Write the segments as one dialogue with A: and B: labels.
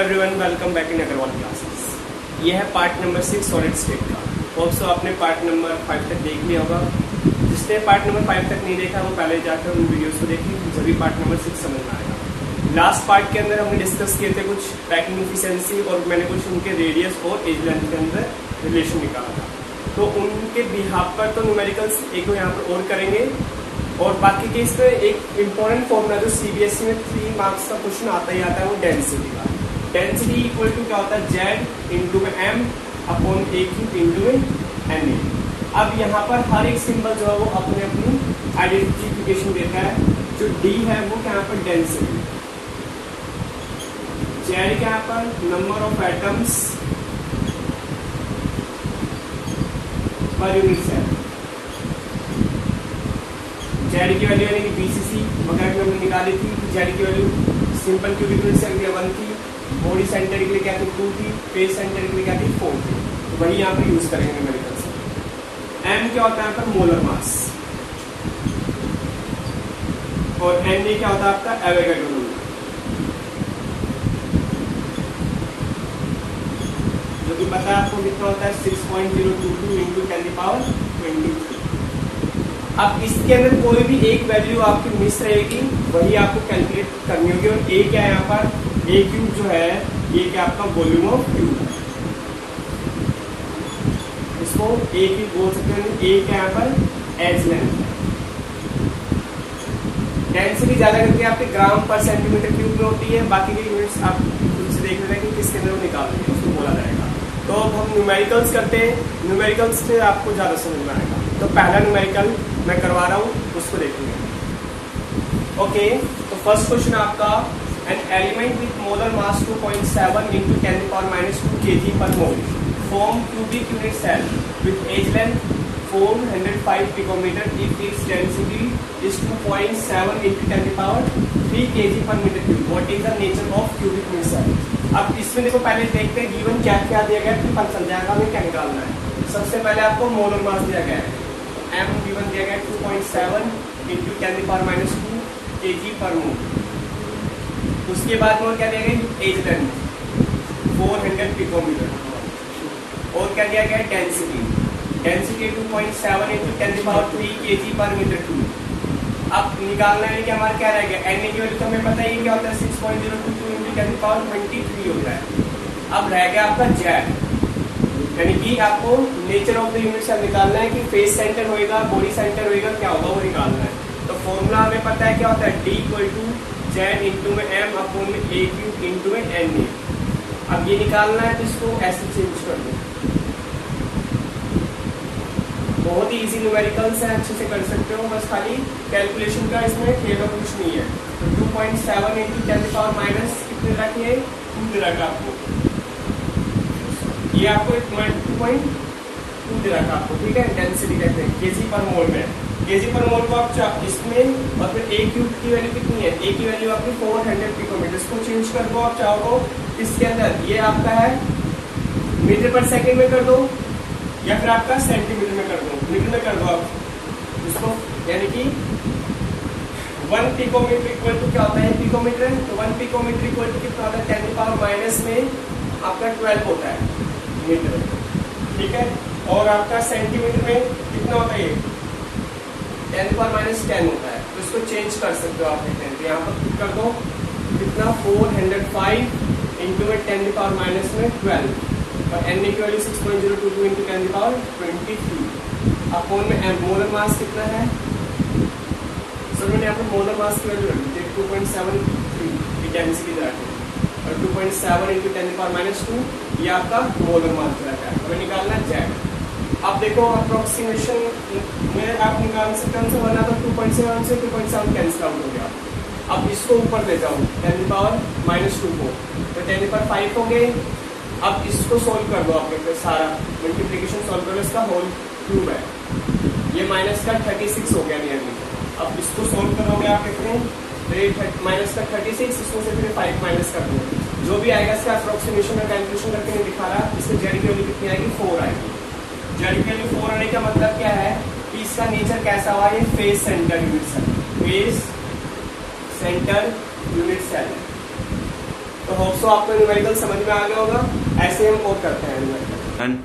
A: Everyone, welcome back in Agarwal classes. ये है part number 6 solid state का। ऑल्सो आपने पार्ट नंबर 5 तक देख लिया होगा। जिसने पार्ट नंबर 5 तक नहीं देखा वो पहले जाकर उन वीडियोस को देखिए, जब भी पार्ट नंबर 6 समझ में आएगा। लास्ट पार्ट के अंदर हमने डिस्कस किए थे कुछ पैकिंग इफिशिएंसी और मैंने कुछ उनके रेडियस और एज लेंथ के अंदर रिलेशन निकाला था। तो उनके बिहाफ पर तो न्यूमेरिकल्स एक यहाँ पर और करेंगे, और बाकी के इसमें एक इम्पोर्टेंट फॉर्मूला जो सीबीएसई में 3 मार्क्स का क्वेश्चन आता ही आता है वो डेंसिटी का। डेंसिटी इक्वल टू क्या होता है, z into m upon a cube into n a. अब यहाँ पर हर एक सिंबल जो है वो अपने अपनी आइडेंटिफिकेशन देता है। जो डी है वो क्या यहाँ पर डेंसिटी, जेड क्या यहाँ पर number of atoms per unit cell. Z की वैल्यू यानी कि बीसीसी वगैरह की हमने निकाली थी। जेड की value simple cubic unit cell के लिए 1 थी, बॉडी सेंटर के लिए क्या थी 2 थी, फेस सेंटर के लिए क्या थी 4 थी। तो वही यहाँ पर यूज करेंगे न्यूमेरिकल से। एम क्या होता है यहाँ पर मोलर मास, और एन ए क्या होता है आपका एवोगाड्रो नंबर, जो कि पता है आपको कितना होता है 6.022 इंटू 10⁻23। अब इसके अंदर कोई भी एक वैल्यू आपकी मिस रहेगी, वही आपको कैलकुलेट करनी होगी। और ए क्या है यहाँ पर, ए क्यूब जो है ये क्या आपका वॉल्यूम ऑफ क्यूब, इसको ए क्यूब बोल सकते हैं। ए क्या यहाँ पर एज लेंथ। डेंसिटी ज्यादा करके आपके ग्राम पर सेंटीमीटर क्यूब में होती है, बाकी के यूनिट्स आप खुद से देख रहे हैं कि किसके अंदर वो निकाल रहे हैं, उसको बोला जाएगा। तो अब हम न्यूमेरिकल्स करते हैं, न्यूमेरिकल्स से आपको ज्यादा समझ में आएगा। तो पहला न्यूमेरिकल मैं करवा रहा हूँ, उसको देखेंगे। ओके, तो फर्स्ट क्वेश्चन आपका, an element with molar mass 2.7 into 10⁻² kg per mole form cubic unit cell with edge length 405 picometre if its density is 2.7 into 10⁻³ kg per metre cube. What is the nature of cubic unit cell. अब इसमें देखो पहले देखते हैं given क्या क्या दिया गया है, फिर पता चल जाएगा हमें क्या निकालना है। सबसे पहले आपको मोलर मास दिया गया है, एम गिवन दिया गया है 2.7 इंटू 10⁻² kg पर मोल। उसके बाद में क्या दिया गया, एज लेंथ 400 पिकोमीटर, और क्या दिया गया density, density 2.7 into 10⁻³ kg per metre cube. अब निकालना है कि हमारा क्या रह गया, एन की वैल्यू तो हमें पता ही क्या होता है 6.022 इंटू 10⁻23 होता है। अब रह गया आपका जेड, यानी कि आपको नेचर ऑफ द यूनिट से निकालना है कि फेस सेंटर होएगा, बॉडी सेंटर होएगा, क्या होगा वो निकालना है। तो फॉर्मूला हमें पता है क्या होता है, d equal to z into में एम अपॉन में ए क्यूब इंटू में एन ए। अब ये निकालना है तो इसको ऐसे चेंज कर दो। बहुत ही इजी न्यूमेरिकल्स है, अच्छे से कर सकते हो, बस खाली कैलकुलेशन का इसमें खेल और कुछ नहीं है। तो 2.7 इंटू 10⁻- कितने रख है 2 रखा आपको, ये आपको 2.2 दे रखा आपको, ठीक है। डेंसिटी कहते हैं केजी पर मोल में, केजी पर मोल को आप इसमें, और फिर ए क्यूब की वैल्यू कितनी है, ए की वैल्यू आपकी 400 पिकोमीटर। इसको चेंज कर दो आप चाहो इसके अंदर, ये आपका है मीटर पर सेकंड में कर दो, या फिर आपका सेंटीमीटर में कर दो, मीटर में कर दो आप इसको, यानी कि 1 पिकोमीटर इक्वल टू क्या होता है पिकोमीटर। तो 1 पिकोमीटर इक्वल टू कितना होता है 10⁻- में आपका 12 होता है मीटर, ठीक है। और आपका सेंटीमीटर में कितना होता है, 10⁻10 होता है। तो इसको चेंज कर सकते हो आप, देखते हैं यहाँ पर कर दो कितना 405 इंटू में 10⁻-12, और एन की वैल्यू 6.022 इंटू 10⁻23 अपॉन में एम। मोलर मास कितना है, सर मैंने यहाँ पर मोलर मास की वैल्यू रखी थी 2.73 डेंसिटी रखी, और 2.7 इंटू 10⁻-2 ये आपका मोलर मास रहता है। हमें निकालना जेड। अब देखो अप्रोक्सीमेशन में आप निकाल सकते हैं, वरना तो 2.7 से 2.7 कैंसिल आउट हो गया। अब इसको ऊपर ले जाओ 10⁻-2 को, तो 10⁻5 हो गए। अब इसको सोल्व कर दो आप, सारा मल्टीप्लीकेशन सोल्व करो, इसका होल क्यूब है, ये माइनस का 36 हो गया नियरली। अब इसको सोल्व करोगे आप कितने, माइनस का 36, इसमें से फिर 5 माइनस कर दो, जो भी आएगा इसका अप्रोक्सीमेशन में कैलकुलेशन करके नहीं दिखा रहा, इसमें जेड की वैल्यू कितनी आएगी 4 आएगी। जेड की वैल्यू 4 आने का मतलब क्या है कि इसका नेचर कैसा हुआ, ये face centre unit cell, face centre unit cell. तो होप सो आपको न्यूमेरिकल समझ में आ गया होगा। ऐसे हम और करते हैं न्यूमेरिकल।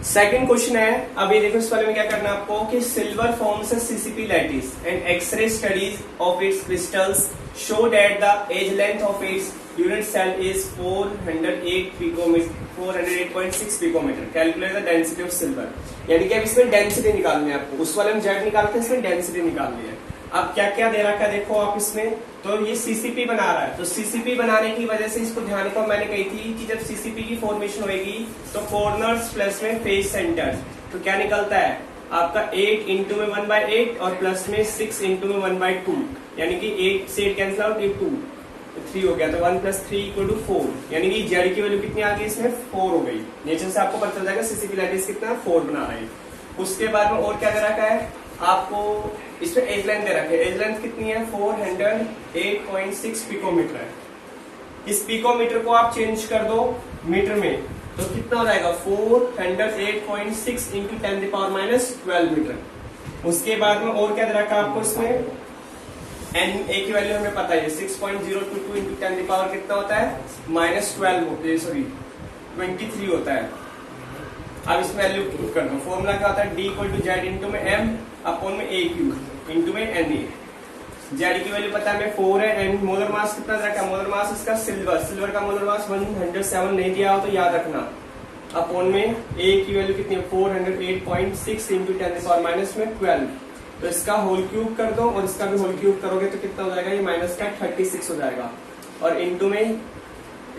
A: सेकंड क्वेश्चन है, अभी देखो इस वाले में क्या करना है आपको कि silver forms a CCP lattice and x ray studies of its crystals show that the edge length of its unit cell is 408.6 picometre. Calculate the density of silver. यानी कि अब इसमें डेंसिटी निकालनी है आपको। उस वाले में जेड निकालते हैं, इसमें डेंसिटी निकालनी है। अब क्या क्या दे रखा है देखो आप इसमें, तो ये सीसीपी बना रहा है। तो सीसीपी बनाने की वजह से इसको ध्यान रखो, मैंने कही थी कि जब सीसीपी की फॉर्मेशन होगी तो कॉर्नर्स प्लस में फेस सेंटर्स, तो क्या निकलता है आपका 8 इंटू में 1/8 और प्लस में 6 इंटू में 1/2, यानी कि 8 से 8 कैंसिल आउट, 8 2 3 हो गया, तो 1 + 3 = 4। यानी कि जेड की वैल्यू कितनी आ गई इसमें 4 हो गई। नेचर से आपको पता चल जाएगा सीसीपी लैटिस कितना 4 बना रहा है। उसके बाद में और क्या दे रखा है आपको, इसमें एज लेंथ दे रखी है। एज लेंथ कितनी है 408.6 पिकोमीटर है। इस पिकोमीटर को आप चेंज कर दो मीटर में तो कितना हो जाएगा 408.6 इंटू 10⁻12 मीटर। उसके बाद में और क्या दे रखा है आपको इसमें, एन ए की वैल्यू हमें पता है 6.022 इंटू 10 कितना होता है -23 होता है। अब इस वैल्यू पुट कर दो। फॉर्मूला क्या होता है D = Z इंटू में M अपॉन में AQ इंटू में Na। जेड की वैल्यू पता है हमें 4 है। एंड मोलर मास कितना रखा है, मोलर मास इसका सिल्वर का मोलर मास 107 नहीं दिया हो तो याद रखना। अपॉन में A की वैल्यू कितनी है 408.6 इंटू 10⁻12। तो इसका होल क्यूब कर दो और इसका भी होल क्यूब करोगे तो कितना हो जाएगा, ये माइनस का 36 हो जाएगा। और इंटू में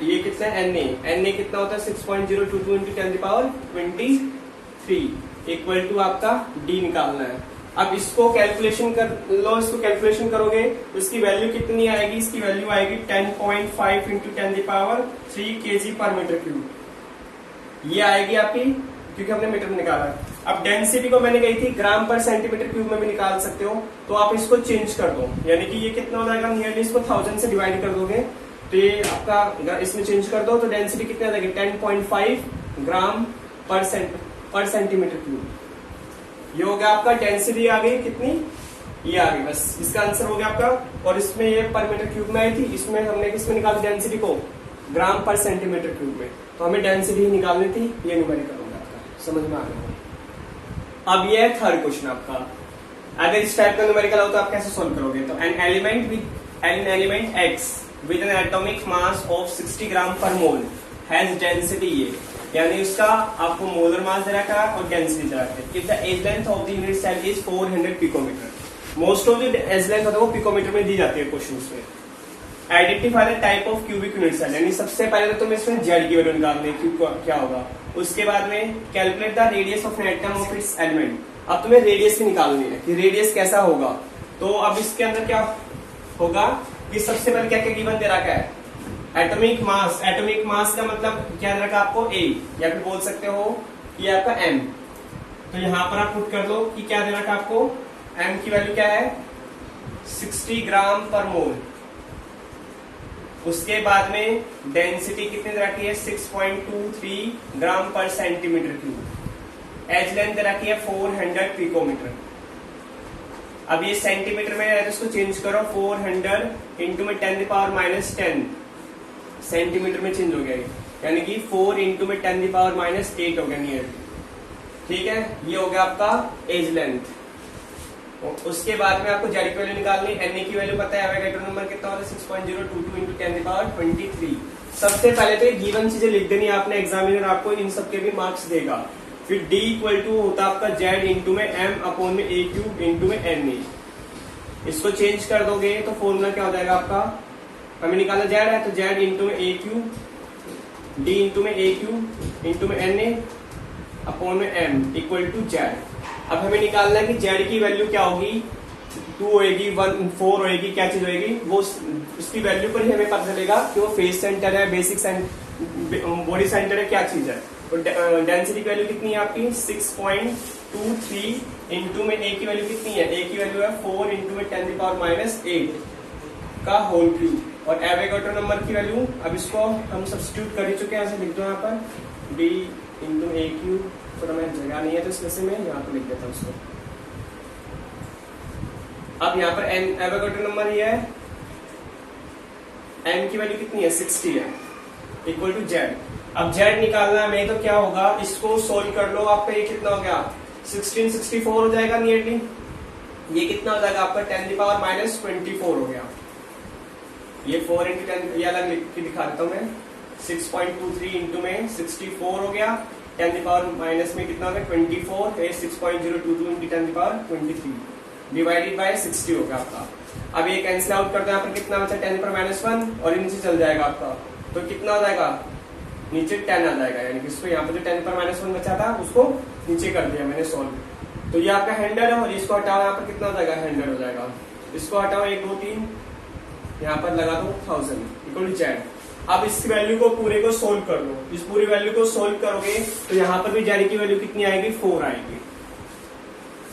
A: ये कितना है Na कितना होता है 6.022 इंटू 10⁻23 इक्वल टू आपका D निकालना है। अब इसको कैलकुलेशन कर लो, इसको कैलकुलेशन करोगे तो इसकी वैल्यू कितनी आएगी, इसकी वैल्यू आएगी 10.5 इंटू 10⁻3 kg/m³। ये आएगी आपकी, क्योंकि हमने मीटर में निकाला है। अब डेंसिटी को मैंने कही थी ग्राम पर सेंटीमीटर क्यूब में भी निकाल सकते हो, तो आप इसको चेंज कर दो। यानी कि ये कितना हो जाएगा, नियरली इसको 1000 से डिवाइड कर दोगे तो ये आपका इसमें चेंज कर दो तो डेंसिटी कितनी आ जाएगी 10.5 ग्राम पर सेंटीमीटर क्यूब। ये हो गया आपका डेंसिटी आ गई कितनी, ये आ गई, बस इसका आंसर हो गया आपका। और इसमें ये पर मीटर क्यूब में आई थी, इसमें हमने किसमें निकाली डेंसिटी को, ग्राम पर सेंटीमीटर क्यूब में। तो हमें डेंसिटी ही निकालनी थी। ये न्यूमेरिकल होगा आपका, समझ में आ गया। अब ये है थर्ड क्वेश्चन आपका। अगर इस टाइप का न्यूमेरिकल हो तो आप कैसे सोल्व करोगे, तो an element X with an atomic mass of 60 g/mol has density ये, यानी उसका आपको मोलर मास दे रखा है और डेंसिटी दे रखा है। If the edge length of the unit cell is 400 picometre, most of the edge length होता है वो पिकोमीटर में दी जाती है क्वेश्चन में। Identify the type of cubic unit cell, यानी सबसे पहले तो तुम्हें इसमें जेड की वैल्यू निकालनी है क्या होगा। उसके बाद में calculate the radius of an atom of its element. अब तुम्हें रेडियस भी निकालनी है कि रेडियस कैसा होगा। तो अब इसके अंदर क्या होगा कि सबसे पहले क्या क्या गिवन दे रखा है, एटॉमिक मास। एटॉमिक मास का मतलब क्या दे रखा है आपको A, या फिर बोल सकते हो कि आपका M। तो यहां पर आप पुट कर दो कि क्या दे रखा है आपको, M की वैल्यू क्या है 60 g/mol। उसके बाद में डेंसिटी कितनी दे रखी है 6.23 ग्राम per centimetre cube. As length दे रखी है 400 पिकोमीटर। अब ये सेंटीमीटर में है तो इसको चेंज करो 400 इंटू में 10⁻10 सेंटीमीटर में चेंज हो गया, यानी कि 4 इंटू में 10⁻8 हो गया नियर। ठीक है, ये हो गया आपका एज लेंथ। उसके बाद में आपको जेड की वैल्यू निकालनी, Na की वैल्यू पता है, एवोगैड्रो नंबर कितना होता है 6.022 इंटू 10⁻23। सबसे पहले तो ये गिवन चीजें लिख देनी आपने, एग्जामिनर आपको इन सबके भी मार्क्स देगा। फिर D = होता है आपका Z इंटू में M अपॉन में A³ इंटू में Na। इसको चेंज कर दोगे तो फॉर्मूला क्या हो जाएगा आपका, हमें निकालना Z है तो Z इंटू में A³ D इंटू में A³ इंटू में Na अपॉन में M = Z। अब हमें निकालना है कि Z की वैल्यू क्या होगी, 2 होगी 1 4 होगी, क्या चीज होगी वो, उसकी वैल्यू पर ही हमें पता चलेगा कि वो फेस सेंटर है, बेसिक बॉडी सेंटर है, क्या चीज है। तो डेंसिटी की वैल्यू कितनी है आपकी 6.23 इंटू में A की वैल्यू कितनी है, A की वैल्यू है 4 इंटू में 10⁻8 का होल क्यूब। और एवोगैड्रो नंबर की वैल्यू, अब इसको हम सब्स्टिट्यूट कर ही चुके हैं, ऐसे लिख दो यहाँ पर D इंटू A³। थोड़ा मैं जगह नहीं है तो इस वजह से मैं यहाँ पर लिख देता हूँ उसको। अब यहाँ पर एवोगैड्रो नंबर ये है m की वैल्यू कितनी है 60 है, इक्वल टू z। अब z निकालना है तो क्या होगा, इसको सोल्व कर लो, आपका ये कितना हो गया 1664 हो जाएगा नियरली। ये कितना हो जाएगा आपका 10⁻24 हो गया। ये 4 इंटू 10, ये अलग लिख के दिखा देता हूं मैं, 6.23 इंटू में 64 हो गया, 10 माइनस में कितना हो गया 24, तो ये 6.022 इंटू 10⁻23 डिवाइडेड बाय 60 हो गया आपका। अब ये कैंसिल आउट करते हैं, यहाँ पर कितना बचा 10⁻1 और ये नीचे चल जाएगा आपका, तो कितना हो जाएगा नीचे 10 आ जाएगा, यानी कि इसको यहाँ पर जो 10⁻1 बचा था उसको नीचे कर दिया मैंने सॉल्व। तो ये आपका 100 है और इसको हटाओ, यहाँ पर कितना हो जाएगा 100 हो जाएगा। इसको हटाओ 1 2 3, यहाँ पर लगा दो 1000 इक्वल टू z। अब इस वैल्यू को पूरे को सोल्व कर लो, इस पूरी वैल्यू को सोल्व करोगे तो यहाँ पर भी z की वैल्यू कितनी आएगी 4 आएगी।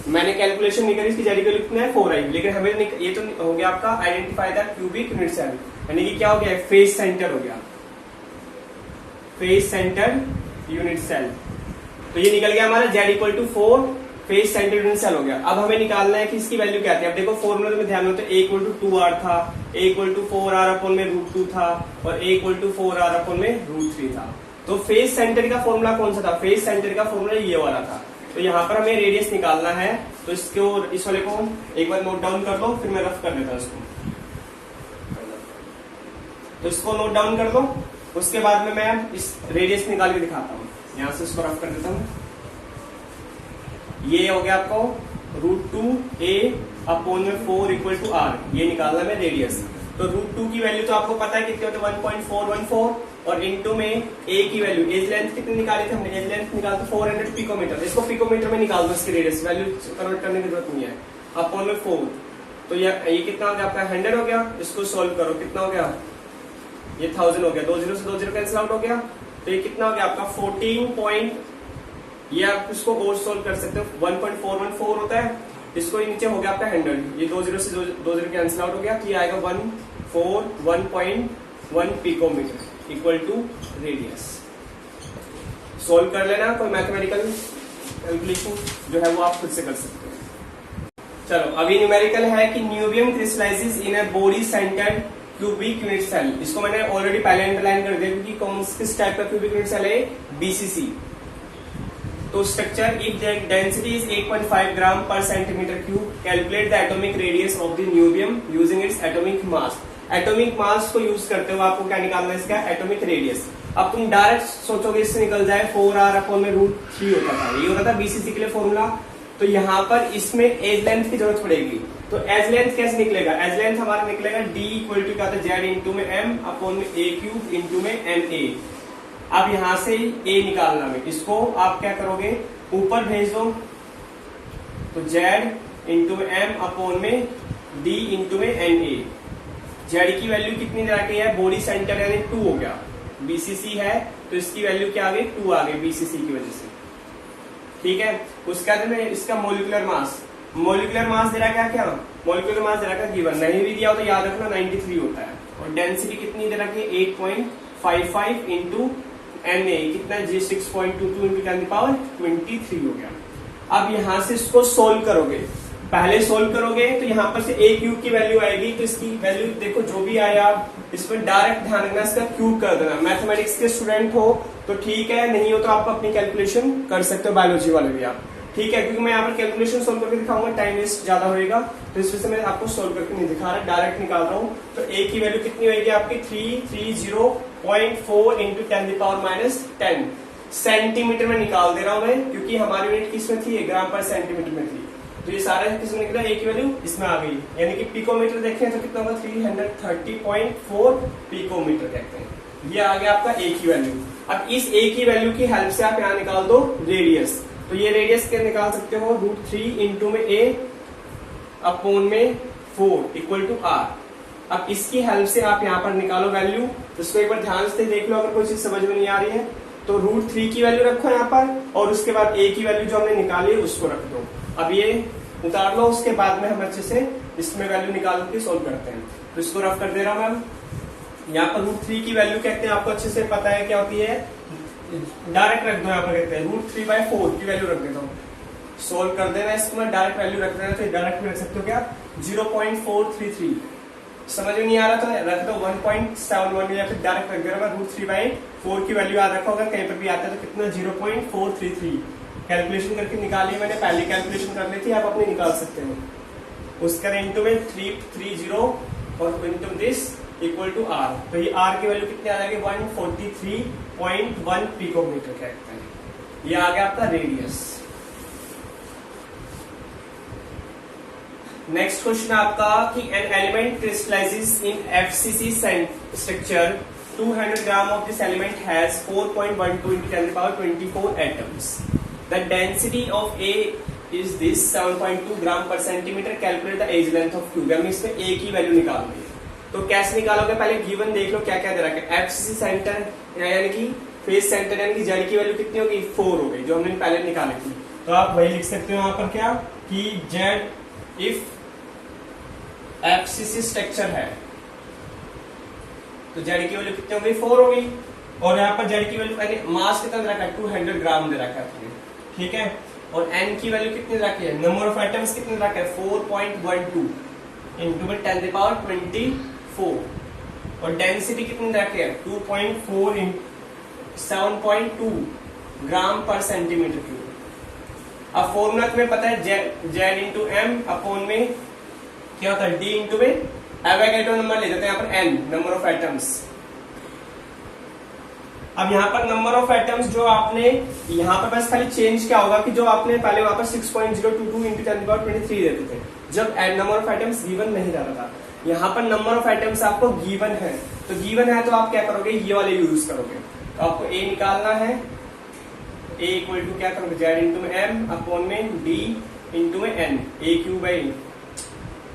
A: मैंने कैलकुलेशन नहीं करी, इसकी z की वैल्यू कितनी है 4 आएगी, लेकिन हमें ये तो हो गया आपका identify the cubic unit cell, यानी कि क्या हो गया फेज सेंटर हो गया, फेज सेंटर यूनिट सेल। तो ये निकल गया हमारा z equal to 4 face centre unit cell हो गया। अब हमें निकालना है कि इसकी वैल्यू क्या थी। अब देखो फॉर्मूला में ध्यान में तो a इक्वल टू 2r था, a equal to 4r upon में √2 था और a equal to 4r upon में √3 था। तो फेज सेंटर का फॉर्मूला कौन सा था, फेज सेंटर का फॉर्मूला ये वाला था। तो यहाँ पर हमें रेडियस निकालना है, तो इसको इस वाले को एक बार नोट डाउन कर लो, फिर मैं रफ कर देता हूँ इसको। तो इसको नोट डाउन कर दो, उसके बाद में मैं इस रेडियस निकाल के दिखाता हूँ। यहाँ से इसको रफ कर देता हूँ। ये हो गया आपको √2a अपॉन में 4 इक्वल टू r, ये निकालना है रेडियस। तो √2 की वैल्यू तो आपको पता है कितनी होती है 1.414 और इनटू में a की वैल्यू, एज लेंथ कितनी निकाली थी हमने, एज लेंथ निकाल तो 400 पिकोमीटर, इसको पिकोमीटर में निकाल दो, इसकी रेडियस वैल्यू कन्वर्ट करने की जरूरत नहीं है, अपॉन में 4। तो ये कितना हो गया आपका 100 हो गया। इसको सोल्व करो, कितना हो गया ये 1000 हो गया, 2 0 से 2 0 कैंसिल आउट हो गया। तो ये कितना हो गया आपका 14 ये आप इसको और सोल्व कर सकते हो, 1.414 होता है, इसको नीचे हो गया आपका 100, ये 2 0 से 2 0 कैंसिल आउट हो गया, तो ये आएगा 141.1 picometre equal to radius. Solve कर लेना, कोई मैथमेटिकल कैलकुलेशन जो है वो आप खुद से कर सकते हो। चलो अभी न्यूमेरिकल है कि niobium crystallises in a body centred cubic unit cell. इसको मैंने ऑलरेडी पहले अंडरलाइन कर दिया क्योंकि कौन किस टाइप का क्यूबिक यूनिट सेल है, बीसीसी। तो structure if density is 8.5 gram per centimetre cube, calculate the atomic radius of the niobium using its atomic mass. Atomic mass को यूज करते हुए आपको क्या निकालना है, इसका एटॉमिक रेडियस। अब तुम डायरेक्ट सोचोगे इससे निकल जाए 4r अपॉन में √3 होता था, ये होता था बीसीसी के लिए फॉर्मूला। तो यहाँ पर इसमें एज लेंथ की जरूरत पड़ेगी, तो एज लेंथ कैसे निकलेगा, एज लेंथ हमारा निकलेगा d इक्वल टू क्या था z इंटू में m अपॉन में a क्यूब इंटू में na। अब यहां से a निकालना है, इसको आप क्या करोगे ऊपर भेज दो, तो z इंटू में m अपॉन में d इंटू में na। z की वैल्यू कितनी रखी है, बॉडी सेंटर यानी 2 हो गया, बीसीसी है तो इसकी वैल्यू क्या आ गई 2 आ गई बीसीसी की वजह से, ठीक है। उसके बाद में इसका मोलिकुलर मास, मोलिकुलर मास दे रहा है क्या, मोलिकुलर मास दे रहा है गिवन, नहीं भी दिया हो तो याद रखना 93 होता है। और डेंसिटी कितनी दे रखी है 8.55 इंटू Na, कितना 6.22 इंटू 10⁻23 हो गया। अब यहां से इसको सोल्व करोगे, पहले सोल्व करोगे तो यहाँ पर से a क्यूब की वैल्यू आएगी, तो इसकी वैल्यू देखो जो भी आया इसमें डायरेक्ट ध्यान रखना, इसका क्यूब कर देना। मैथमेटिक्स के स्टूडेंट हो तो ठीक है, नहीं हो तो आप अपनी कैलकुलेशन कर सकते हो, बायोलॉजी वाले भी आप, ठीक है। क्योंकि मैं यहाँ पर कैलकुलेशन सोल्व करके दिखाऊंगा, टाइम वेस्ट ज्यादा होगा, तो इस वजह से मैं आपको सोल्व करके नहीं दिखा रहा, डायरेक्ट निकाल रहा हूँ। तो a की वैल्यू कितनी होगी आपकी 330.4 इंटू 10⁻10 सेंटीमीटर में निकाल दे रहा हूं मैं, क्योंकि हमारी यूनिट किसमें थी, ग्राम पर सेंटीमीटर में थी। तो ये सारा किसमें निकला, a की वैल्यू इसमें आ गई, यानी कि पिकोमीटर देखें तो कितना होगा 330.4 पिकोमीटर देखते हैं, ये आ गया आपका a की वैल्यू। अब इस a की वैल्यू की हेल्प से आप यहाँ निकाल दो रेडियस, तो ये रेडियस क्या निकाल सकते हो √3 इंटू में a अपॉन में 4 इक्वल टू r। अब इसकी हेल्प से आप यहाँ पर निकालो वैल्यू, तो इसको एक बार ध्यान से देख लो, अगर कोई चीज समझ में नहीं आ रही है तो √3 की वैल्यू रखो यहाँ पर, और उसके बाद a की वैल्यू जो हमने निकाली है उसको रख दो। अब ये उतार लो, उसके बाद में हम अच्छे से इसमें वैल्यू निकाल के सोल्व करते हैं। तो इसको रफ कर दे रहा हूं मैं। यहाँ पर √3 की वैल्यू कहते हैं, आपको अच्छे से पता है क्या होती है, डायरेक्ट रख दो, यहाँ पर कहते हैं √3/4 की वैल्यू रख देता हूँ, सोल्व कर देना। इसको डायरेक्ट वैल्यू रख देना, तो डायरेक्ट में रख सकते हो क्या 0.433, समझ में नहीं आ रहा तो रख दो 1.71 या फिर डायरेक्ट रख दे रहा मैं √3/4 की वैल्यू याद रखो, अगर कहीं पर भी आता है तो कितना 0.433 कैलकुलेशन करके निकाली मैंने, पहले कैलकुलेशन कर ली थी, आप अपनी निकाल सकते हो। उसका इंटू में 330 और into this equal to r, तो ये आर की वैल्यू कितनी आ जाएगी 143.1 पिकोमीटर कहते हैं। ये आ गया आपका रेडियस। नेक्स्ट क्वेश्चन आपका कि an element crystallizes in FCC structure 200 gram of this element has 4.12 into 10⁻24 atoms. The density of a is this 7.2 gram per centimetre. Calculate the edge length of cube. हमें इसमें ए की value निकालनी है, तो कैसे निकालोगे? पहले गिवन देख लो क्या क्या दे रखा है। एफसीसी सेंटर यानी कि फेस सेंटर यानी कि जेड की वैल्यू कितनी होगी 4 हो गई, जो हमने पहले निकाली थी। तो आप वही लिख सकते हो यहाँ पर क्या कि जेड इफ एफसीसी स्ट्रक्चर है तो जेड की वैल्यू कितनी हो गई 4 हो गई, और यहाँ पर जेड की वैल्यू मास कितना दे रखा है 200 ग्राम दे रखा है, ठीक है। और एन की वैल्यू कितनी रखी है, नंबर ऑफ एटम्स कितने रखे हैं 4.12 इंटू 10⁻24, और डेंसिटी कितनी रखी है 2.4 7.2 ग्राम पर सेंटीमीटर क्यूब। अब फॉर्मूला तुम्हें पता है जेड इंटू एम अपॉन में क्या होता है डी इंटू में एवोगैड्रो नंबर ले जाते हैं यहाँ पर एन, नंबर ऑफ एटम्स। अब यहाँ पर नंबर ऑफ एटम्स जो आपने यहाँ पर बस खाली चेंज क्या होगा कि जो आपने पहले वहां पर 6.022 इंटू 10⁻23 देते थे जब नंबर ऑफ एटम्स गिवन नहीं रहता था। यहाँ पर नंबर ऑफ एटम्स आपको गिवन है, तो गिवन है तो आप क्या करोगे ये वाले यूज करोगे। तो आपको ए निकालना है, ए इक्वल टू क्या करोगे जेड इंटू में एम अपॉन में डी इंटू में एन, ए क्यूब है।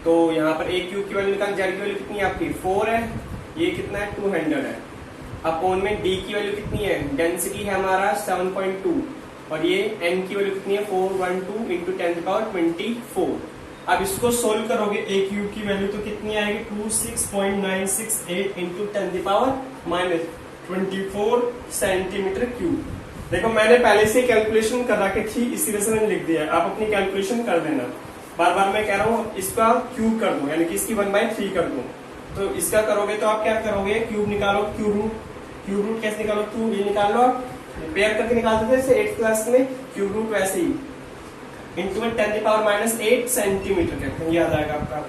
A: तो यहाँ पर ए क्यूब की वैल्यू निकाल, जेड की वैल्यू कितनी है आपकी 4 है, ये कितना है 200 है, अपॉन में डी की वैल्यू कितनी है, डेंसिटी है हमारा 7.2, और ये एन की वैल्यू कितनी है 412 इंटू 10⁻24। अब इसको सोल्व करोगे ए क्यूब की वैल्यू तो कितनी आएगी 26.968 इंटू 10⁻24 सेंटीमीटर क्यूब। देखो मैंने पहले से कैलकुलेशन कर रखी थी, इसी वजह से मैंने लिख दिया। आप अपनी कैलकुलेशन कर देना, बार बार मैं कह रहा हूँ इसका क्यूब कर दो, यानी कि इसकी 1/3 कर दो। तो इसका करोगे तो आप क्या करोगे, क्यूब निकालो, क्यूब रूट कैसे निकालो, 2 ये निकाल लो, आप पेयर करके निकालते थे जैसे 8th क्लास में क्यूब रूट, वैसे ही इंटू 10⁻8 सेंटीमीटर कहते हैं, ये आ जाएगा आपका।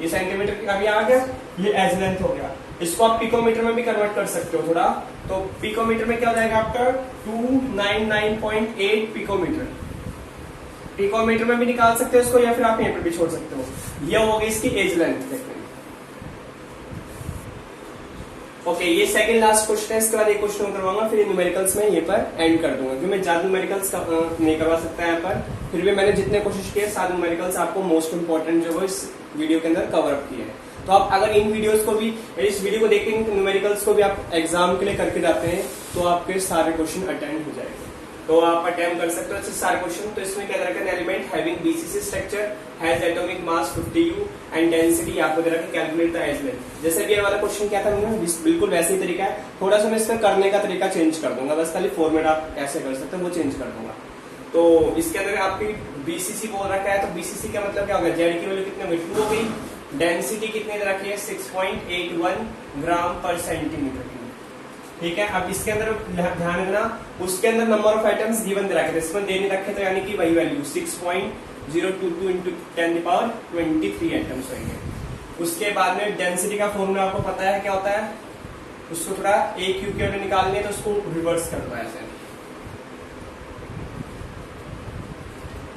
A: ये सेंटीमीटर अभी आ गया, ये एज लेंथ हो गया। इसको आप पिकोमीटर में भी कन्वर्ट कर सकते हो थोड़ा, तो पिकोमीटर में क्या हो जाएगा आपका 299.8 पिकोमीटर। पिकोमीटर में भी निकाल सकते हो इसको, या फिर आप यहीं पर भी छोड़ सकते हो। ये होगी इसकी एज लेंथ। देखते हैं ओके, ये सेकंड लास्ट क्वेश्चन है। इसके बाद एक क्वेश्चन करवाऊंगा, फिर न्यूमेरिकल्स में ये पर एंड कर दूंगा, क्योंकि मैं ज्यादा न्यूमेरिकल्स नहीं करवा सकता यहाँ पर। फिर भी मैंने जितने कोशिश किए 7 न्यूमेरिकल्स आपको मोस्ट इंपोर्टेंट जो है इस वीडियो के अंदर कवर अप किए हैं। तो आप अगर इन वीडियोस को भी, इस वीडियो को देख के न्यूमेरिकल्स को भी आप एग्जाम के लिए करके जाते हैं तो आपके सारे क्वेश्चन अटेंड हो जाएंगे, तो आप अटेम्प्ट कर सकते हो अच्छे सारे क्वेश्चन। तो इसमें क्या रखा है, element having BCC structure has atomic mass 50U and density आपको दे रखा है, कैलकुलेट द एज लेंथ। जैसे भी ये वाला क्वेश्चन क्या था बिल्कुल वैसे ही तरीका है, थोड़ा सा मैं इसका करने का तरीका चेंज कर दूंगा, बस खाली फॉर्मेट आप ऐसे कर सकते हो वो चेंज कर दूंगा। तो इसके अंदर आपकी बीसीसी बोल रखा है, तो बीसीसी का मतलब क्या होगा, जेड की वैल्यू कितनी 2 हो गई, डेंसिटी कितनी दे रखी है 6.81 ग्राम पर सेंटीमीटर क्यूब, ठीक है। अब इसके अंदर ध्यान देना, उसके अंदर नंबर ऑफ आइटम्स गिवन दे रखे थे, इसमें दे नहीं रखे तो यानी कि वही वैल्यू 6.022 इंटू 10⁻23 आइटम्स होंगे। उसके बाद में डेंसिटी का फॉर्मूला आपको पता है क्या होता है, उसको थोड़ा ए क्यूब के निकालने तो उसको रिवर्स कर दो ऐसे।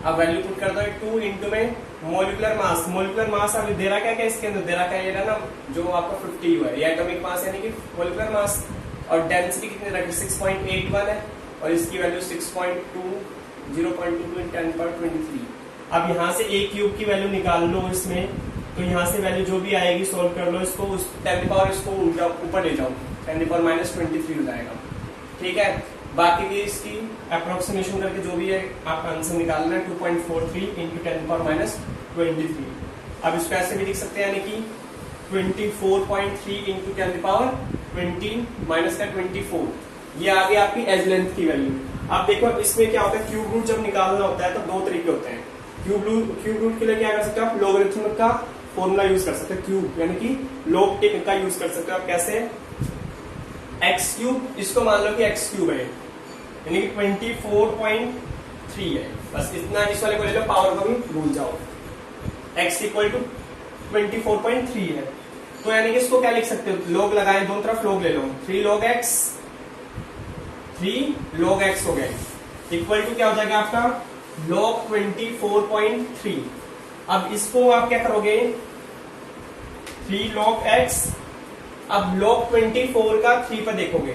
A: अब वैल्यू पुट कर दो 2 इंटू में मोलिकुलर मास, मोलिकुलर मास अभी दे रखा है क्या, इसके अंदर दे रखा है ये ना जो आपका 50U है, ये एटॉमिक मास यानी कि मोलिकुलर मास, और डेंसिटी कितनी रखी 6.81 है, और इसकी वैल्यू 0.22 × 10⁻23। अब यहाँ से ए क्यूब की वैल्यू निकाल लो इसमें, तो यहाँ से वैल्यू जो भी आएगी सोल्व कर लो इसको, उस 10 इसको ऊपर ले जाओ, 10⁻−23 हो जाएगा, ठीक है। बाकी की इसकी अप्रोक्सीमेशन करके जो भी है आपका आंसर निकालना है 2.43 इंटू 10⁻23। अब इसको ऐसे भी लिख सकते हैं, यानी कि 24.3 इंटू 10⁻20 माइनस का 24, ये आ गई आपकी एज लेंथ की वैल्यू। अब देखो इसमें क्या होता है, क्यूब रूट जब निकालना होता है तो 2 तरीके होते हैं। क्यूब रूट के लिए क्या कर सकते हो आप, लोगरिथम का फॉर्मूला यूज कर सकते हो, क्यूब यानी कि लॉग टेक का यूज कर सकते हो आप। कैसे? एक्स क्यूब, इसको मान लो कि एक्स क्यूब है यानी कि 24.3 है, बस इतना, इस वाले को ले लो, पावर को भी भूल जाओ। x इक्वल टू 24.3 है, तो यानी कि इसको क्या लिख सकते हो, लॉग लगाए, दोनों तरफ लॉग ले लो, 3 log x हो गया, इक्वल टू क्या हो जाएगा आपका log 24.3। अब इसको आप क्या करोगे, 3 log x, अब log 24 का 3 पर देखोगे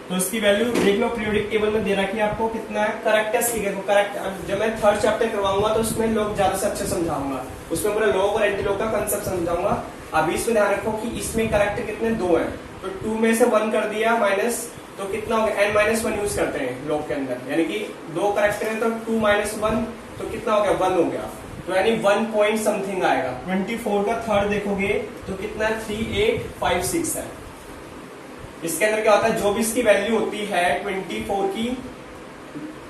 A: तो इसकी वैल्यू देख लो, पीरियोडिक टेबल में दे रखी है आपको कितना है, करेक्ट है इसकी, करेक्ट। जब मैं थर्ड चैप्टर करवाऊंगा तो उसमें लोग ज्यादा से अच्छे समझाऊंगा, उसमें पूरा लॉग और एंटी लॉग का कंसेप्ट समझाऊंगा। अभी इसमें ध्यान रखो कि इसमें करेक्ट कितने, 2 हैं, तो 2 में से 1 कर दिया माइनस, तो कितना हो गया, n-1 यूज करते हैं लॉग के अंदर, यानी कि 2 करेक्ट है तो 2 - 1 तो कितना हो गया, 1 हो गया, तो यानी 1 पॉइंट समथिंग आएगा। 24 का थर्ड देखोगे तो कितना 3856 है। इसके अंदर क्या होता है, जो भी इसकी वैल्यू होती है 24 की,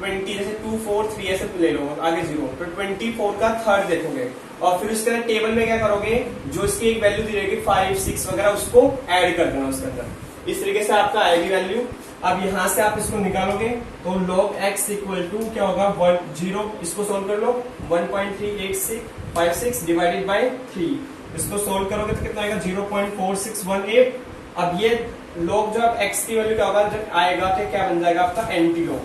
A: 20 जैसे 2 4 3 ऐसे ले लो, आगे 0, तो 24 का थर्ड देखोगे और फिर उसके अंदर टेबल में क्या करोगे, जो इसकी एक वैल्यू दी रहेगी 5 6 वगैरह, उसको ऐड कर देना उसके अंदर, इस तरीके से आपका आएगी वैल्यू। अब यहां से आप इसको निकालोगे तो log x इक्वल टू क्या होगा, 0, इसको सोल्व कर लो, 1.38656 डिवाइडेड बाई 3, इसको सोल्व करोगे तो कितना आएगा, 0.4618। अब ये log जो आप x की वैल्यू क्या होगा, जब आएगा तो क्या बन जाएगा आपका एंटी लॉग।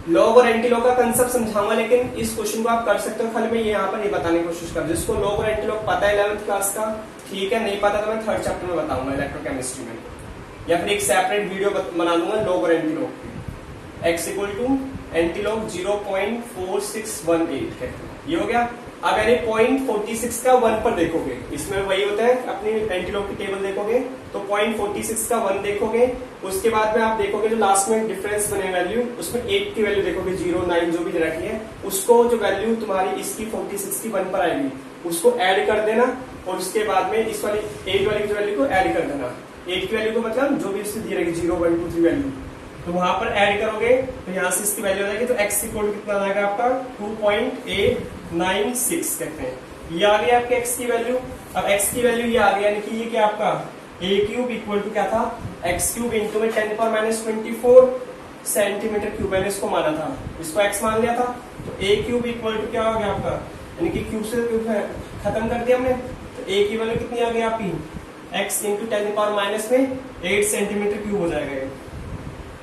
A: लॉग और एंटी लॉग का कंसेप्ट समझाऊंगा, लेकिन इस क्वेश्चन को आप कर सकते हो, खाली मैं यहाँ पर नहीं बताने की कोशिश कर, जिसको लॉग और एंटी लॉग पता है 11th क्लास का, ठीक है, नहीं पता तो मैं थर्ड चैप्टर में बताऊंगा इलेक्ट्रोकेमिस्ट्री में, या फिर एक सेपरेट वीडियो बना दूंगा लॉग और एंटी लॉग की। x equal to anti log 0.4618 है, ये हो गया। अब यानी 0.46 का 1 पर देखोगे, इसमें वही होता है, अपनी एंटी लॉग की टेबल देखोगे तो 0.46 का 1 देखोगे, उसके बाद में आप देखोगे जो लास्ट में डिफरेंस बने वैल्यू, उसमें 8 की वैल्यू देखोगे, 0 9 जो भी रखी है, उसको जो वैल्यू तुम्हारी इसकी 46 की 1 पर आएगी उसको ऐड कर देना, और उसके बाद में इस वाली 8 वाली की वैल्यू को ऐड कर देना। 8 की वैल्यू को मतलब जो भी इससे दी रहेगी 0 1 2 3 वैल्यू, तो वहां पर ऐड करोगे तो यहां से इसकी वैल्यू आ जाएगी, तो x इक्वल टू कितना आ जाएगा आपका 2.896 कहते हैं, ये आ गया आपके x की वैल्यू। अब x की वैल्यू ये आ गया, यानी कि ये क्या आपका a क्यूब इक्वल टू क्या था, x क्यूब इंटू में 10⁻24 सेंटीमीटर क्यूब, मैंने इसको माना था, इसको x मान लिया था, तो a क्यूब इक्वल टू क्या हो गया आपका, यानी कि क्यूब से क्यूब खत्म कर दिया हमने, तो a की वैल्यू कितनी आ गई आपकी, x इंटू 10⁻- में 8 सेंटीमीटर क्यूब हो जाएगा।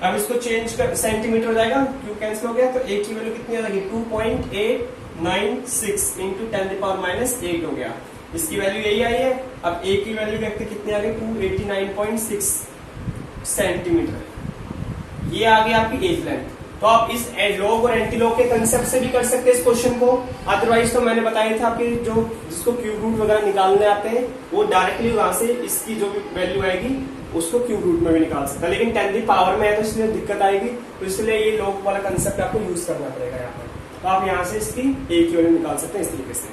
A: अब इसको चेंज कर, सेंटीमीटर हो जाएगा, क्यूब कैंसिल हो गया, तो a की वैल्यू कितनी आ जाएगी, 2.896 इंटू 10⁻8 हो गया, इसकी वैल्यू यही आई है। अब a की वैल्यू देखते कितनी आ गई, 289.6 सेंटीमीटर, ये आ गई आपकी एज लेंथ। तो आप इस लॉग और एंटी लॉग के कंसेप्ट से भी कर सकते हैं इस क्वेश्चन को, अदरवाइज तो मैंने बताया था आपके जो जिसको क्यूब रूट वगैरह निकालने आते हैं वो डायरेक्टली वहां से इसकी जो भी वैल्यू आएगी उसको क्यूब रूट में भी निकाल सकता है, लेकिन 10 पावर में है तो इसलिए दिक्कत आएगी, तो इसलिए ये लॉग वाला कंसेप्ट आपको यूज करना पड़ेगा यहाँ पर। तो आप यहाँ से इसकी a की वैल्यू निकाल सकते हैं इस तरीके से।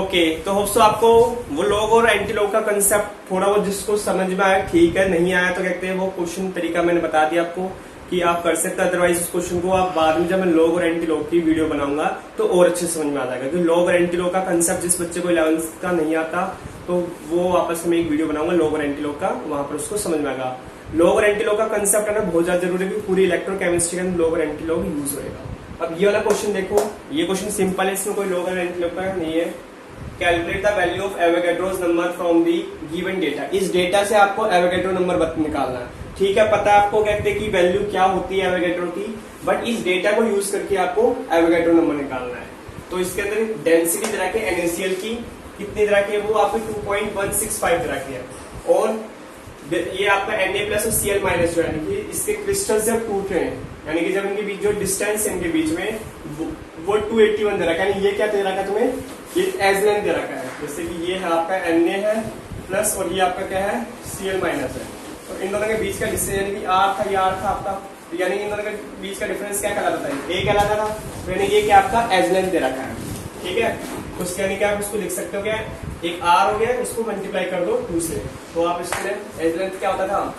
A: ओके, तो होप्सो आपको वो लॉग और एंटी लॉग का कंसेप्ट थोड़ा बहुत जिसको समझ में आया ठीक है, नहीं आया तो कहते हैं वो क्वेश्चन तरीका मैंने बता दिया आपको कि आप कर सकते हैं, अदरवाइज इस क्वेश्चन को आप बाद में जब मैं लॉग और एंटी लॉग की वीडियो बनाऊंगा तो और अच्छे समझ में आ जाएगा, क्योंकि लॉग और एंटी लॉग का कंसेप्ट जिस बच्चे को 11th का नहीं आता तो वो वापस में एक वीडियो बनाऊंगा लॉग और एंटी लॉग का, वहां पर उसको समझ में आएगा। लॉग और एंटी लॉग का कंसेप्ट है ना बहुत ज्यादा जरूरी है, पूरी इलेक्ट्रोकेमिस्ट्री के अंदर लॉग और एंटी लॉग यूज होगा। अब ये वाला क्वेश्चन देखो, ये क्वेश्चन सिंपल है, इसमें कोई लॉग और एंटी लॉग का नहीं है। Calculate the value of Avogadro's number from the given data, इस डेटा से आपको एवोगैड्रो नंबर निकालना है, ठीक है, पता है आपको कहते हैं कि वैल्यू क्या होती है एवोगैड्रो की, बट इस डेटा को यूज करके आपको एवोगैड्रो नंबर निकालना है। तो इसके अंदर डेंसिटी तरह के NaCl की कितनी तरह की है, वो आपको 2.165 तरह की है, और ये आपका Na प्लस और Cl माइनस जो है इसके क्रिस्टल जब टूट रहे हैं, यानी कि जब इनके बीच जो डिस्टेंस है इनके बीच में वो 281 दे रखा है, ये क्या दे रखा है तुम्हें, ये एज लेंथ दे रखा है, जैसे कि ये है आपका Na है प्लस और ये आपका क्या है Cl माइनस है, तो इन दोनों के बीच का डिस्टेंस यानी कि R था, ये R था आपका, यानी कि इन दोनों के बीच का डिफरेंस क्या कहलाता है, A कहलाता था, तो यानी ये क्या आपका एज लेंथ दे रखा है, ठीक है, तो उसके यानी कि आप इसको लिख सकते हो क्या, एक R हो गया, इसको मल्टीप्लाई कर दो 2 से, तो आप इसके एज लेंथ क्या होता था,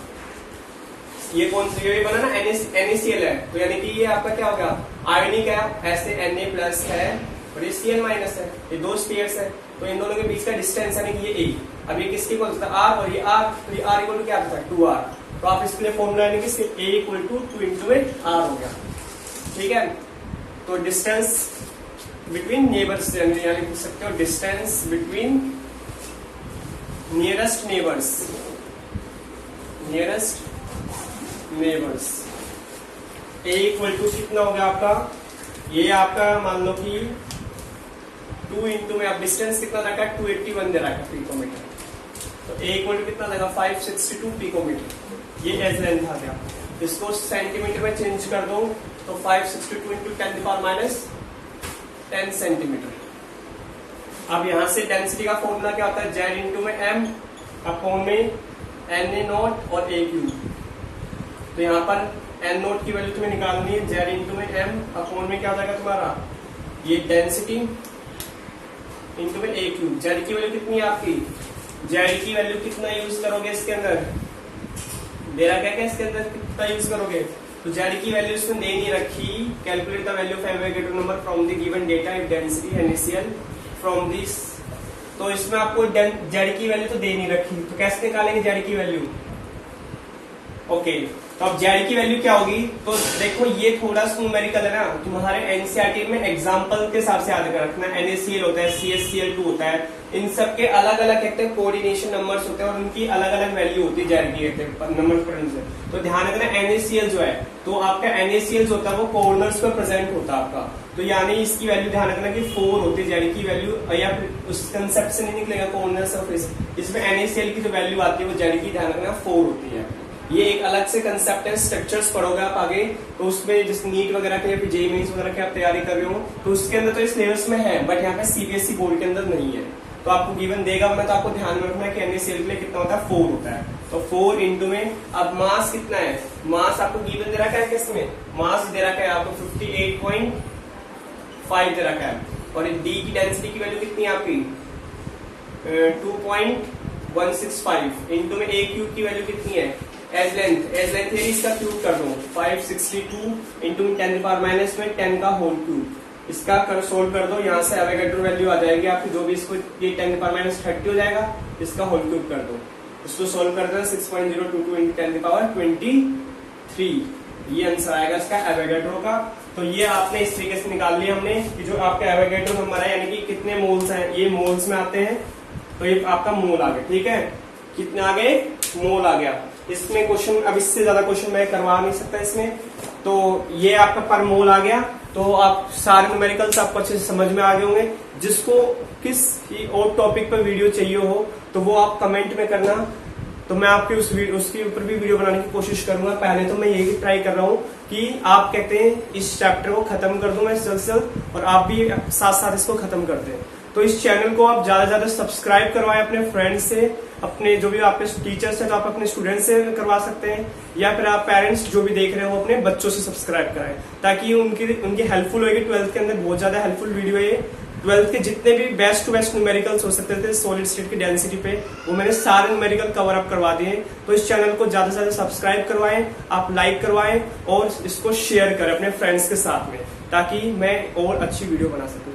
A: ये कौन सी ये बना ना NaCl है, तो यानी कि ये आपका क्या होगा आयोनिक है, ऐसे Na प्लस है और ये Cn माइनस है, ये दो स्टेयर्स है, तो इन दोनों के बीच का डिस्टेंस यानी कि ये ए। अब ये किसके इक्वल होता है, आर, और ये आर, तो ये आर इक्वल क्या आता है 2r। तो आप इसके लिए फॉर्मूला यानी कि ए इक्वल टू 2 इंटू आर हो गया। ठीक है, तो डिस्टेंस बिटवीन नेबर्स यानी पूछ सकते हो distance between nearest neighbours a equal to कितना हो गया आपका, ये आपका मान लो कि 2 इंटू में, अब डिस्टेंस कितना लगा 281 दे रहा है पिकोमीटर, तो ए इक्वल टू कितना लगा 562 पिकोमीटर। ये एज लेंथ आ गया, इसको सेंटीमीटर में चेंज कर दो तो 562 इंटू 10 सेंटीमीटर। अब यहां से डेंसिटी का फॉर्मूला क्या होता है, जेड इंटू में एम अपॉन में एन ए नॉट और ए क्यूब। तो यहाँ पर एन नोट की वैल्यू तुम्हें निकालनी है, जेड इंटू में एम अपॉन में क्या हो जाएगा तुम्हारा, ये डेंसिटी इंटू में ए क्यूब। जेड की वैल्यू कितनी है आपकी, जेड की वैल्यू कितना यूज करोगे इसके अंदर, मेरा क्या क्या इसके अंदर कितना यूज करोगे, तो जेड की वैल्यू इसमें दे नहीं रखी। Calculate the value of Avogadro number from the given data if density NaCl from this. तो इसमें आपको जेड की वैल्यू तो दे नहीं रखी, तो कैसे निकालेंगे जेड की वैल्यू। ओके, तो अब जेड की वैल्यू क्या होगी, तो देखो ये थोड़ा सा न्यूमेरिकल है ना, तुम्हारे एनसीईआरटी में एग्जांपल के हिसाब से याद कर रखना। NaCl होता है, CaCl2 होता है, इन सब के अलग अलग कहते हैं कोऑर्डिनेशन नंबर्स होते हैं और उनकी अलग अलग वैल्यू होती है जेड की नंबर पढ़ने से। तो ध्यान रखना NaCl जो है, तो आपका NaCl जो होता है वो कॉर्नर्स पर प्रेजेंट होता है आपका, तो यानी इसकी वैल्यू ध्यान रखना कि 4 होती है जेड की वैल्यू, या उस कंसेप्ट से नहीं निकलेगा कॉर्नर सरफेस, इसमें NaCl की जो वैल्यू आती है वो जेड की ध्यान रखना 4 होती है। ये एक अलग से कंसेप्ट है, स्ट्रक्चर्स पढ़ोगे आप आगे, तो उसमें जिस नीट वगैरह के या फिर जेईई मेंस वगैरह के आप तैयारी कर रहे हो तो उसके अंदर तो इस सिलेबस में है, बट यहाँ पे सीबीएसई बोर्ड के अंदर नहीं है। तो आपको गिवन देगा मैं, तो आपको ध्यान में रखना है कि NaCl के लिए कितना होता है 4 होता है। तो 4 इंटू में, अब मास कितना है, मास आपको गिवन दे रखा है किसमें, मास दे रखा है आपको 58.5 दे रखा है, और डी की डेंसिटी की वैल्यू कितनी है आपकी 2.165 इंटू में ए क्यूब की वैल्यू कितनी है, एज लेंथ है इसका क्यूब कर दो 562 इंटू 10⁻⁻ में 10 का होल क्यूब, इसका सोल्व कर दो, यहाँ से एवोगैड्रो वैल्यू आ जाएगी आपकी, जो भी इसको ये 10⁻30 हो जाएगा, इसका होल क्यूब कर दो, इसको सोल्व कर दो 6.022 इंटू 10⁻23, ये आंसर आएगा इसका एवोगैड्रो का। तो ये आपने इस तरीके से निकाल लिया हमने कि जो आपका एवोगैड्रो नंबर है यानी कि कितने मोल्स हैं, ये मोल्स में आते हैं, तो ये आपका मोल आ गया। ठीक है, कितने आ गए, मोल आ गया। इसमें क्वेश्चन अब इससे ज्यादा क्वेश्चन मैं करवा नहीं सकता इसमें, तो ये आपका पर मोल आ गया। तो आप सारे न्यूमेरिकल्स आपको अच्छे से समझ में आ गए होंगे। जिसको किस और टॉपिक पर वीडियो चाहिए हो तो वो आप कमेंट में करना, तो मैं आपके उसके ऊपर भी वीडियो बनाने की कोशिश करूंगा। पहले तो मैं यही ट्राई कर रहा हूँ कि आप कहते हैं इस चैप्टर को खत्म कर दूं मैं जल्द से जल्द, और आप भी साथ साथ इसको खत्म करते हैं। तो इस चैनल को आप ज्यादा से ज्यादा सब्सक्राइब करवाएं अपने फ्रेंड्स से, अपने जो भी आपके टीचर्स हैं तो आप अपने स्टूडेंट्स से करवा सकते हैं, या फिर आप पेरेंट्स जो भी देख रहे हो अपने बच्चों से सब्सक्राइब कराएं, ताकि उनकी हेल्पफुल होगी। 12th के अंदर बहुत ज्यादा हेल्पफुल वीडियो है ये। 12th के जितने भी बेस्ट टू बेस्ट न्यूमेरिकल्स हो सकते थे सॉलिड स्टेट की डेंसिटी पे, वो मैंने सारे न्यूमेरिकल कवर अप करवा दिए। तो इस चैनल को ज्यादा से ज्यादा सब्सक्राइब करवाएं, आप लाइक करवाएं और इसको शेयर करें अपने फ्रेंड्स के साथ में, ताकि मैं और अच्छी वीडियो बना सकूं।